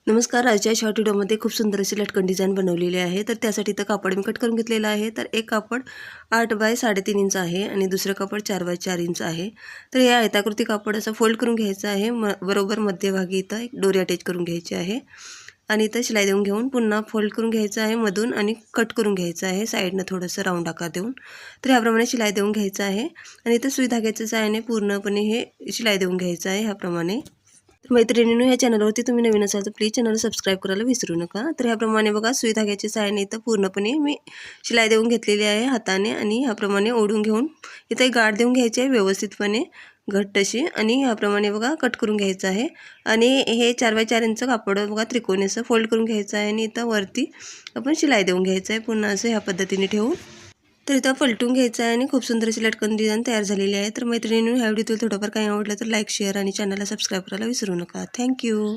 नमस्कार. आजच्या शॉर्ट व्हिडिओमध्ये खूप सुंदर अशी लटकन डिझाईन बनवलेली आहे. तर त्यासाठी इथं कापड मी कट करून घेतलेलं आहे. तर एक कापड 8 बाय 3.5 इंच आहे आणि दुसरं कापड 4 बाय 4 इंच आहे. तर या आयताकृती कापड असं फोल्ड करून घ्यायचं आहे. बरोबर मध्यभागी इथं एक दोरी अटॅच करून घ्यायची आहे आणि इथं शिलाई देऊन घेऊन पुन्हा फोल्ड करून घ्यायचं आहे मधून आणि कट करून घ्यायचं आहे साईडनं थोडंसं राऊंड आकार देऊन. तर ह्याप्रमाणे शिलाई देऊन घ्यायचं आहे आणि इथं सुई धाग्याच्या सहाय्याने पूर्णपणे हे शिलाई देऊन घ्यायचं आहे ह्याप्रमाणे. मैत्रिणींनो, ह्या चॅनलवरती तुम्ही नवीन असाल तर प्लीज चॅनल सबस्क्राईब करायला विसरू नका. तर ह्याप्रमाणे बघा सुई धाग्याच्या सहाय्याने इथं पूर्णपणे मी शिलाई देऊन घेतलेली आहे हाताने आणि ह्याप्रमाणे ओढून घेऊन इथं एक गाठ देऊन घ्यायची आहे व्यवस्थितपणे घट्ट अशी आणि ह्याप्रमाणे बघा कट करून घ्यायचं आहे. आणि हे 4 बाय 4 इंच कापड बघा त्रिकोणी असं फोल्ड करून घ्यायचं आहे आणि इथं वरती आपण शिलाई देऊन घ्यायचं आहे पुन्हा असं ह्या पद्धतीने ठेवून. तर इथं पलटून घ्यायचं आहे आणि खूप सुंदर अशी लटकन डिझाईन तयार झालेली आहे. तर मैत्रिणींनो, ह्या व्हिडिओ थोडंफार काही आवडलं तर लाईक शेअर आणि चॅनलला सबस्क्राईब करायला विसरू नका. थँक्यू.